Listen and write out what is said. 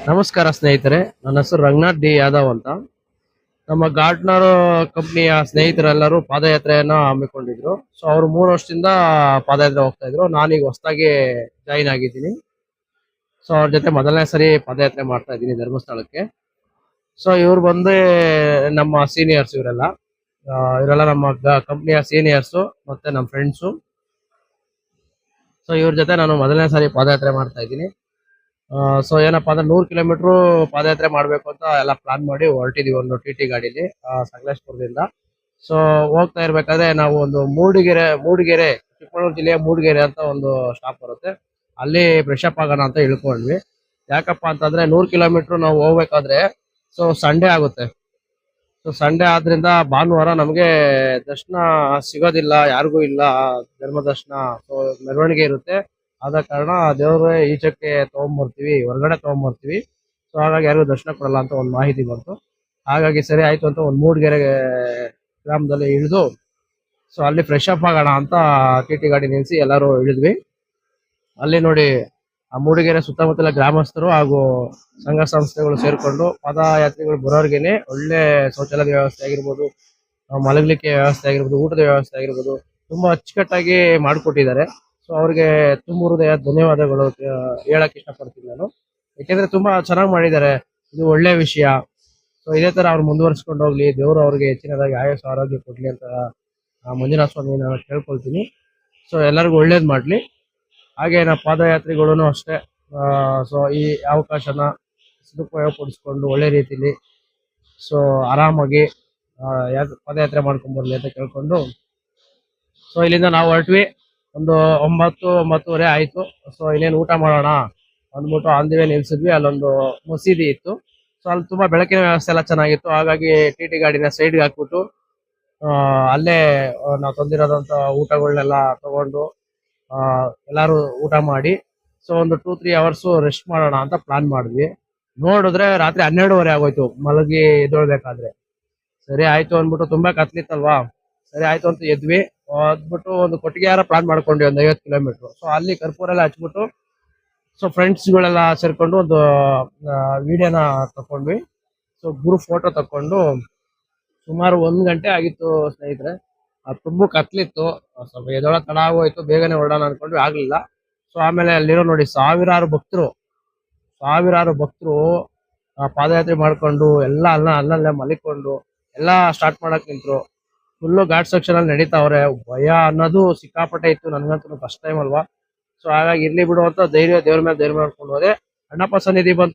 ನಮಸ್ಕಾರ ಸ್ನೇಹಿತರೆ, ನನ್ನ ಹೆಸರು ರಂಗನಾಥ್ ಡಿ ಯಾದವ್ ಅಂತ. ನಮ್ಮ ಗಾರ್ಡ್ನರ್ ಕಂಪ್ನಿಯ ಸ್ನೇಹಿತರೆಲ್ಲರೂ ಪಾದಯಾತ್ರೆಯನ್ನ ಹಮ್ಮಿಕೊಂಡಿದ್ರು. ಸೊ ಅವರು 3 ವರ್ಷದಿಂದ ಪಾದಯಾತ್ರೆ ಹೋಗ್ತಾ ಇದ್ರು. ನಾನೀಗ ಹೊಸದಾಗಿ ಜಾಯಿನ್ ಆಗಿದ್ದೀನಿ. ಸೊ ಅವ್ರ ಜೊತೆ ಮೊದಲನೇ ಸರಿ ಪಾದಯಾತ್ರೆ ಮಾಡ್ತಾ ಇದ್ದೀನಿ ಧರ್ಮಸ್ಥಳಕ್ಕೆ. ಸೊ ಇವ್ರು ಬಂದು ನಮ್ಮ ಸೀನಿಯರ್ಸ್. ಇವರೆಲ್ಲ ನಮ್ಮ ಕಂಪ್ನಿಯ ಸೀನಿಯರ್ಸ್ ಮತ್ತೆ ನಮ್ಮ ಫ್ರೆಂಡ್ಸು. ಸೊ ಇವ್ರ ಜೊತೆ ನಾನು ಮೊದಲನೇ ಸಾರಿ ಪಾದಯಾತ್ರೆ ಮಾಡ್ತಾ ಇದ್ದೀನಿ. ಸೊ ಏನಪ್ಪಾ ಅಂದ್ರೆ 100 ಕಿಲೋಮೀಟರ್ ಪಾದಯಾತ್ರೆ ಮಾಡ್ಬೇಕು ಅಂತ ಎಲ್ಲ ಪ್ಲಾನ್ ಮಾಡಿ ಹೊರಟಿದೀವಿ ಒಂದು ಟಿ ಗಾಡಿಲಿ ಸಕಲೇಶ್ಪುರದಿಂದ. ಸೊ ಹೋಗ್ತಾ ಇರ್ಬೇಕಾದ್ರೆ ನಾವು ಒಂದು ಮೂಡಿಗೆರೆ ಚಿಕ್ಕಮಗಳೂರು ಜಿಲ್ಲೆಯ ಮೂಡಿಗೆರೆ ಅಂತ ಒಂದು ಸ್ಟಾಪ್ ಬರುತ್ತೆ. ಅಲ್ಲಿ ಫ್ರೆಶ್ ಅಪ್ ಆಗೋಣ ಅಂತ ಇಳ್ಕೊಂಡ್ವಿ. ಯಾಕಪ್ಪ ಅಂತಂದ್ರೆ 100 ಕಿಲೋಮೀಟರ್ ನಾವು ಹೋಗ್ಬೇಕಾದ್ರೆ ಸೊ ಸಂಡೇ ಆಗುತ್ತೆ. ಸೊ ಸಂಡೇ ಆದ್ರಿಂದ ಭಾನುವಾರ ನಮಗೆ ದರ್ಶನ ಸಿಗೋದಿಲ್ಲ, ಯಾರಿಗೂ ಇಲ್ಲ ಧರ್ಮ ದರ್ಶನ. ಸೊ ಮೆರವಣಿಗೆ ಇರುತ್ತೆ. ಆದ ಕಾರಣ ದೇವ್ರ ಈಚಕ್ಕೆ ತಗೊಂಡ್ಬರ್ತೀವಿ, ಹೊರಗಡೆ ತಗೊಂಡ್ಬರ್ತೀವಿ. ಸೊ ಹಾಗಾಗಿ ಯಾರಿಗೂ ದರ್ಶನ ಕೊಡಲ್ಲ ಅಂತ ಒಂದು ಮಾಹಿತಿ ಬಂತು. ಹಾಗಾಗಿ ಸರಿ ಆಯ್ತು ಅಂತ ಒಂದು ಮೂಡಿಗೆರೆ ಗ್ರಾಮದಲ್ಲಿ ಇಳಿದು ಸೊ ಅಲ್ಲಿ ಫ್ರೆಶ್ ಅಪ್ ಆಗೋಣ ಅಂತ ಟಿ ಗಾಡಿ ನಿಲ್ಸಿ ಎಲ್ಲರೂ ಇಳಿದ್ವಿ. ಅಲ್ಲಿ ನೋಡಿ ಆ ಮೂಡಿಗೆರೆ ಸುತ್ತಮುತ್ತಲ ಗ್ರಾಮಸ್ಥರು ಹಾಗೂ ಸಂಘ ಸಂಸ್ಥೆಗಳು ಸೇರ್ಕೊಂಡು ಪಾದಯಾತ್ರಿಗಳು ಬರೋರ್ಗೆನೆ ಒಳ್ಳೆ ಶೌಚಾಲಯದ ವ್ಯವಸ್ಥೆ ಆಗಿರ್ಬೋದು, ಮಲಗಲಿಕ್ಕೆ ವ್ಯವಸ್ಥೆ ಆಗಿರ್ಬೋದು, ಊಟದ ವ್ಯವಸ್ಥೆ ಆಗಿರ್ಬೋದು ತುಂಬಾ ಅಚ್ಚುಕಟ್ಟಾಗಿ ಮಾಡಿಕೊಟ್ಟಿದ್ದಾರೆ. ಸೊ ಅವ್ರಿಗೆ ತುಂಬ ಹೃದಯ ಧನ್ಯವಾದಗಳು ಹೇಳಕ್ ಇಷ್ಟಪಡ್ತೀನಿ ನಾನು. ಯಾಕೆಂದ್ರೆ ತುಂಬಾ ಚೆನ್ನಾಗಿ ಮಾಡಿದ್ದಾರೆ. ಇದು ಒಳ್ಳೆ ವಿಷಯ. ಸೊ ಇದೇ ತರ ಅವ್ರು ಮುಂದುವರ್ಸ್ಕೊಂಡು ಹೋಗ್ಲಿ, ದೇವರು ಅವ್ರಿಗೆ ಹೆಚ್ಚಿನದಾಗಿ ಆಯಸ್ಸು ಆರೋಗ್ಯ ಕೊಡ್ಲಿ ಅಂತ ಮಂಜುನಾಥ ಸ್ವಾಮಿ ನಾನು ಕೇಳ್ಕೊಳ್ತೀನಿ. ಸೊ ಎಲ್ಲರಿಗೂ ಒಳ್ಳೇದ್ ಮಾಡ್ಲಿ. ಹಾಗೆ ನಾ ಪಾದಯಾತ್ರಿಗಳು ಅಷ್ಟೇ. ಸೊ ಈ ಅವಕಾಶನ ಸದುಪಯೋಗ ಪಡಿಸ್ಕೊಂಡು ಒಳ್ಳೆ ರೀತಿಲಿ ಸೊ ಆರಾಮಾಗಿ ಪಾದಯಾತ್ರೆ ಮಾಡ್ಕೊಂಡ್ ಬರ್ಲಿ ಅಂತ ಕೇಳ್ಕೊಂಡು ಸೊ ಇಲ್ಲಿಂದ ನಾವು ಹೊರಟ್ವಿ. ಒಂದು 9-9:30 ಆಯ್ತು. ಸೊ ಇನ್ನೇನು ಊಟ ಮಾಡೋಣ ಅಂದ್ಬಿಟ್ಟು ಅಂದಿವೆ ನಿಲ್ಸಿದ್ವಿ. ಅಲ್ಲೊಂದು ಮಸೀದಿ ಇತ್ತು. ಸೊ ಅಲ್ಲಿ ತುಂಬಾ ಬೆಳಕಿನ ವ್ಯವಸ್ಥೆ ಎಲ್ಲ ಚೆನ್ನಾಗಿತ್ತು. ಹಾಗಾಗಿ ಟಿ ಗಾಡಿನ ಸೈಡ್ಗೆ ಹಾಕ್ಬಿಟ್ಟು ಅಲ್ಲೇ ನಾವು ತಂದಿರೋದಂತ ಊಟಗಳನ್ನೆಲ್ಲ ತಗೊಂಡು ಎಲ್ಲಾರು ಊಟ ಮಾಡಿ ಸೊ ಒಂದು 2-3 ಅವರ್ಸ್ ರೆಸ್ಟ್ ಮಾಡೋಣ ಅಂತ ಪ್ಲಾನ್ ಮಾಡಿದ್ವಿ. ನೋಡಿದ್ರೆ ರಾತ್ರಿ 12:30 ಆಗೋಯ್ತು ಮಲಗಿ ಎದ್ದೊಳ್ಬೇಕಾದ್ರೆ. ಸರಿ ಆಯ್ತು ಅಂದ್ಬಿಟ್ಟು ತುಂಬಾ ಕತ್ಲಿತ್ತಲ್ವಾ, ಸರಿ ಆಯ್ತು ಅಂತ ಎದ್ವಿ. ಅದ್ಬಿಟ್ಟು ಒಂದು ಕೊಟ್ಟಿಗೆಯಾರ ಪ್ಲಾನ್ ಮಾಡ್ಕೊಂಡ್ವಿ ಒಂದು 50 ಕಿಲೋಮೀಟರ್. ಸೊ ಅಲ್ಲಿ ಕರ್ಪೂರ ಎಲ್ಲ ಹಚ್ಬಿಟ್ಟು ಸೊ ಫ್ರೆಂಡ್ಸ್ ಗಳೆಲ್ಲ ಸೇರ್ಕೊಂಡು ಒಂದು ವಿಡಿಯೋನ ತಕೊಂಡ್ವಿ. ಸೊ ಗ್ರೂಪ್ ಫೋಟೋ ತಕೊಂಡು ಸುಮಾರು 1 ಗಂಟೆ ಆಗಿತ್ತು ಸ್ನೇಹಿತರೆ. ಅದು ತುಂಬಾ ಕತ್ಲಿತ್ತು. ಸ್ವಲ್ಪ ಎದೊಳ ತಡ ಆಗೋಯ್ತು. ಬೇಗನೆ ಹೊರಡೋಣ ಅನ್ಕೊಂಡ್ವಿ, ಆಗ್ಲಿಲ್ಲ. ಸೊ ಆಮೇಲೆ ಅಲ್ಲಿರೋ ನೋಡಿ ಸಾವಿರಾರು ಭಕ್ತರು ಪಾದಯಾತ್ರೆ ಮಾಡ್ಕೊಂಡು ಎಲ್ಲ ಅಲ್ಲಲ್ಲೇ ಮಲಿಕೊಂಡು ಎಲ್ಲ ಸ್ಟಾರ್ಟ್ ಮಾಡಕ್ ನಿಂತ್ರು. ಫುಲ್ಲು ಘಾಟ್ ಸೆಕ್ಷನ್ ಅಲ್ಲಿ ನಡೀತಾವ್ರೆ. ಭಯ ಅನ್ನೋದು ಸಿಕ್ಕಾಪಟ್ಟೆ ಇತ್ತು. ನನ್ಗಂತೂ ಫಸ್ಟ್ ಟೈಮ್ ಅಲ್ವಾ. ಸೊ ಹಾಗಾಗಿ ಇರ್ಲಿ ಬಿಡು ಅಂತ ದೇವ್ರ ಮೇಲೆ ಧೈರ್ಯ ಮಾಡ್ಕೊಂಡು ಹೋದೆ. ಅಣ್ಣಪ್ಪ ಸನ್ನಿಧಿ ಬಂತು.